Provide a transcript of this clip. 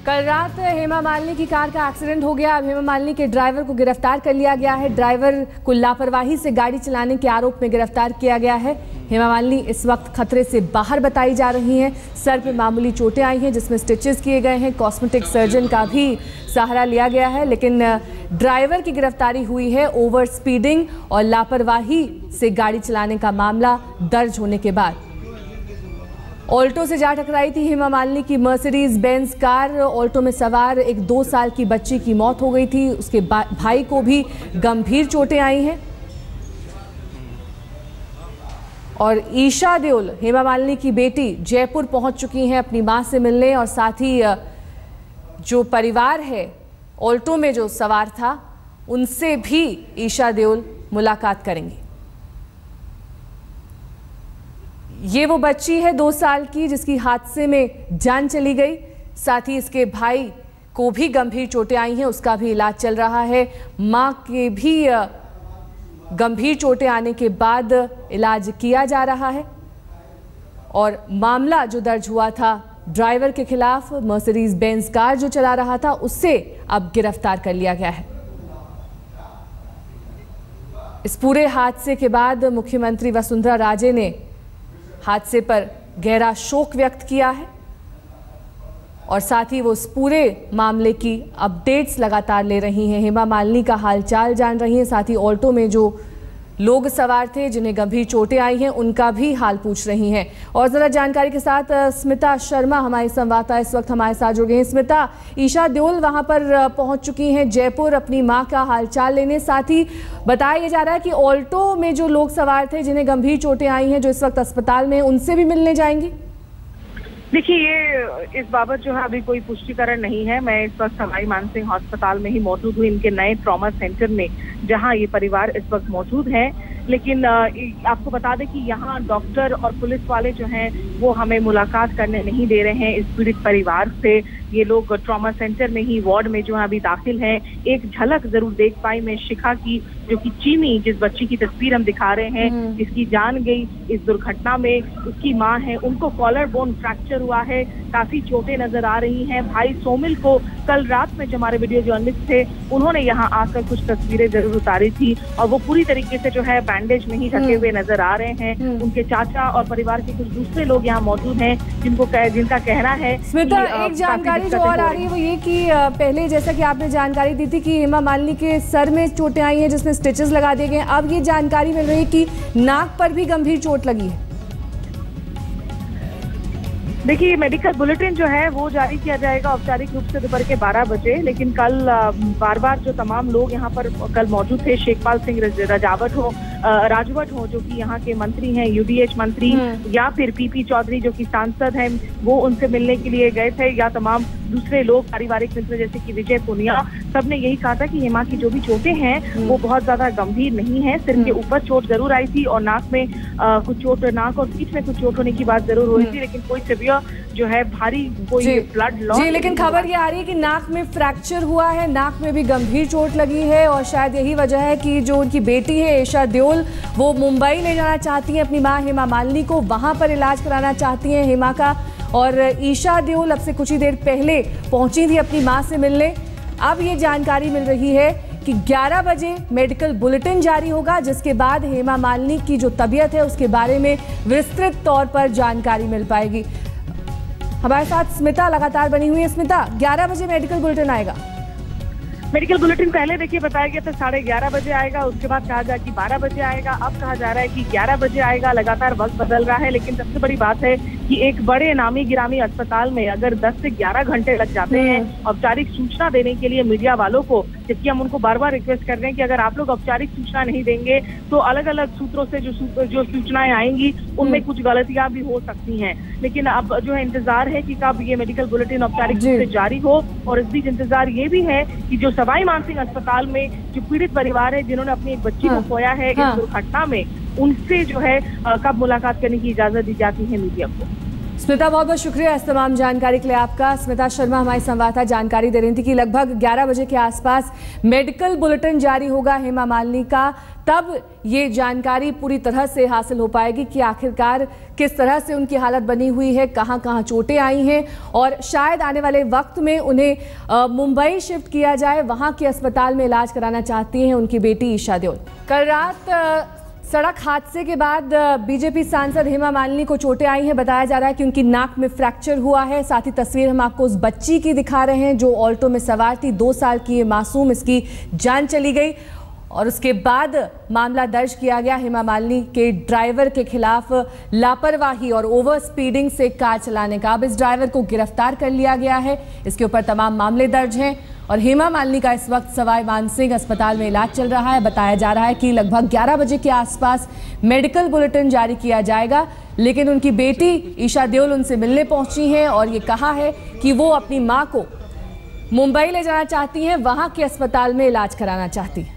कल रात हेमा मालिनी की कार का एक्सीडेंट हो गया। अब हेमा मालिनी के ड्राइवर को गिरफ्तार कर लिया गया है। ड्राइवर को लापरवाही से गाड़ी चलाने के आरोप में गिरफ्तार किया गया है। हेमा मालिनी इस वक्त खतरे से बाहर बताई जा रही हैं। सर पे मामूली चोटें आई हैं जिसमें स्टिचेस किए गए हैं। कॉस्मेटिक सर्जन का भी सहारा लिया गया है, लेकिन ड्राइवर की गिरफ्तारी हुई है ओवर स्पीडिंग और लापरवाही से गाड़ी चलाने का मामला दर्ज होने के बाद। ऑल्टो से जा टकराई थी हेमा मालिनी की मर्सिडीज बेंज कार। ऑल्टो में सवार एक 2 साल की बच्ची की मौत हो गई थी। उसके भाई को भी गंभीर चोटें आई हैं। और ईशा देओल, हेमा मालिनी की बेटी, जयपुर पहुंच चुकी हैं अपनी मां से मिलने। और साथ ही जो परिवार है ऑल्टो में जो सवार था उनसे भी ईशा देओल मुलाकात करेंगी। ये वो बच्ची है 2 साल की जिसकी हादसे में जान चली गई। साथ ही इसके भाई को भी गंभीर चोटें आई हैं, उसका भी इलाज चल रहा है। मां के भी गंभीर चोटें आने के बाद इलाज किया जा रहा है। और मामला जो दर्ज हुआ था ड्राइवर के खिलाफ, मर्सिडीज बेंज कार जो चला रहा था, उससे अब गिरफ्तार कर लिया गया है। इस पूरे हादसे के बाद मुख्यमंत्री वसुंधरा राजे ने हादसे पर गहरा शोक व्यक्त किया है और साथ ही वो इस पूरे मामले की अपडेट्स लगातार ले रही हैं। हेमा मालिनी का हालचाल जान रही हैं, साथ ही ऑल्टो में जो लोग सवार थे जिन्हें गंभीर चोटें आई हैं उनका भी हाल पूछ रही हैं। और ज़रा जानकारी के साथ स्मिता शर्मा हमारी संवाददाता इस वक्त हमारे साथ जुड़ गई हैं। स्मिता, ईशा देओल वहां पर पहुंच चुकी हैं जयपुर अपनी मां का हालचाल लेने। साथ ही बताया जा रहा है कि ऑल्टो में जो लोग सवार थे जिन्हें गंभीर चोटें आई हैं, जो इस वक्त अस्पताल में, उनसे भी मिलने जाएंगी। देखिए, ये इस बाबत जो है अभी कोई पुष्टिकरण नहीं है। मैं इस वक्त सवाई मानसिंह अस्पताल में ही मौजूद हूँ, इनके नए ट्रॉमा सेंटर में, जहां ये परिवार इस वक्त मौजूद है। लेकिन आपको बता दें कि यहाँ डॉक्टर और पुलिस वाले जो हैं वो हमें मुलाकात करने नहीं दे रहे हैं इस पीड़ित परिवार से। ये लोग ट्रॉमा सेंटर में ही वार्ड में जो है अभी दाखिल हैं। एक झलक जरूर देख पाई मैं शिखा की, जो कि चीनी, जिस बच्ची की तस्वीर हम दिखा रहे हैं, जिसकी जान गई इस दुर्घटना में, उसकी मां है। उनको कॉलर बोन फ्रैक्चर हुआ है, काफी चोटें नजर आ रही हैं। भाई सोमिल को कल रात में जो हमारे वीडियो जर्नलिस्ट थे उन्होंने यहाँ आकर कुछ तस्वीरें जरूर उतारी थी और वो पूरी तरीके से जो है बैंडेज में ही ढके हुए नजर आ रहे हैं। उनके चाचा और परिवार के कुछ दूसरे लोग यहाँ मौजूद हैं जिनका कहना है। स्मिता, एक जानकारी जो और आ रही है वो ये कि पहले जैसा कि आपने जानकारी दी थी कि हेमा मालिनी के सर में चोटें आई हैं जिसमें स्टिचेस लगा दिए गए। अब ये जानकारी मिल रही है कि नाक पर भी गंभीर चोट लगी है। देखिए, मेडिकल बुलेटिन जो है वो जारी किया जाएगा औपचारिक रूप से दोपहर के 12 बजे। लेकिन कल बार बार जो तमाम लोग यहाँ पर कल मौजूद थे, शेखपाल सिंह राजवट हो जो कि यहाँ के मंत्री हैं, यूडीएच मंत्री, या फिर पीपी चौधरी जो कि सांसद हैं, वो उनसे मिलने के लिए गए थे, या तमाम दूसरे लोग पारिवारिक मित्र जैसे कि विजय पुनिया, सबने यही कहा था कि हेमा की जो भी चोटें हैं वो बहुत ज्यादा गंभीर नहीं है। सिर के ऊपर चोट जरूर आई थी और नाक में कुछ चोट, नाक और पीठ में कुछ चोट होने की बात जरूर हुई थी, लेकिन कोई सिवियर जो है भारी कोई ब्लड लॉस। जी, लेकिन खबर ये आ रही है कि नाक में फ्रैक्चर हुआ है, नाक में भी गंभीर चोट लगी है और शायद यही वजह है कि जो उनकी बेटी है ईशा देओल, वो मुंबई ले जाना चाहती हैं अपनी मां हेमा मालिनी को, वहां पर इलाज कराना चाहती हैं हेमा का। और ईशा देओल अब से कुछ ही देर पहले पहुंची थी अपनी मां से मिलने। अब ये जानकारी मिल रही है कि 11 बजे मेडिकल बुलेटिन जारी होगा, जिसके बाद हेमा मालिनी की जो तबीयत है उसके बारे में विस्तृत तौर पर जानकारी मिल पाएगी। हमारे साथ स्मिता लगातार बनी हुई है। स्मिता, 11 बजे मेडिकल बुलेटिन आएगा। मेडिकल बुलेटिन पहले देखिए बताया गया था 11:30 बजे आएगा, उसके बाद कहा जाए कि 12 बजे आएगा, अब कहा जा रहा है कि 11 बजे आएगा। लगातार वक्त बदल रहा है, लेकिन सबसे बड़ी बात है कि एक बड़े नामी गिरामी अस्पताल में अगर 10 से 11 घंटे लग जाते हैं औपचारिक सूचना देने के लिए मीडिया वालों को, जबकि हम उनको बार बार रिक्वेस्ट कर रहे हैं कि अगर आप लोग औपचारिक सूचना नहीं देंगे तो अलग अलग सूत्रों से जो सूचनाएं आएंगी उनमें कुछ गलतियां भी हो सकती हैं। लेकिन अब जो है इंतजार है कि कब ये मेडिकल बुलेटिन औपचारिक रूप से जारी हो। और इस बीच इंतजार ये भी है कि जो सवाई मानसिंह अस्पताल में जो पीड़ित परिवार है जिन्होंने अपनी एक बच्ची को खोया है इस दुर्घटना में, उनसे जो है कब मुलाकात करने की इजाजत दी जाती है मीडिया को। स्मिता, बहुत बहुत शुक्रिया इस तमाम जानकारी के लिए आपका। स्मिता शर्मा हमारी संवाददाता जानकारी दे रही थी कि लगभग 11 बजे के आसपास मेडिकल बुलेटिन जारी होगा हेमा मालिनी का, तब ये जानकारी पूरी तरह से हासिल हो पाएगी कि आखिरकार किस तरह से उनकी हालत बनी हुई है, कहां कहां चोटें आई हैं और शायद आने वाले वक्त में उन्हें मुंबई शिफ्ट किया जाए, वहां के अस्पताल में इलाज कराना चाहती हैं उनकी बेटी ईशा देओल। कल रात सड़क हादसे के बाद बीजेपी सांसद हेमा मालिनी को चोटें आई हैं। बताया जा रहा है कि उनकी नाक में फ्रैक्चर हुआ है। साथ ही तस्वीर हम आपको उस बच्ची की दिखा रहे हैं जो ऑल्टो में सवार थी, 2 साल की ये मासूम, इसकी जान चली गई और उसके बाद मामला दर्ज किया गया हेमा मालिनी के ड्राइवर के खिलाफ लापरवाही और ओवर स्पीडिंग से कार चलाने का। अब इस ड्राइवर को गिरफ्तार कर लिया गया है, इसके ऊपर तमाम मामले दर्ज हैं और हेमा मालिनी का इस वक्त सवाई मानसिंह अस्पताल में इलाज चल रहा है। बताया जा रहा है कि लगभग 11 बजे के आसपास मेडिकल बुलेटिन जारी किया जाएगा, लेकिन उनकी बेटी ईशा देओल उनसे मिलने पहुंची हैं और ये कहा है कि वो अपनी मां को मुंबई ले जाना चाहती हैं, वहां के अस्पताल में इलाज कराना चाहती हैं।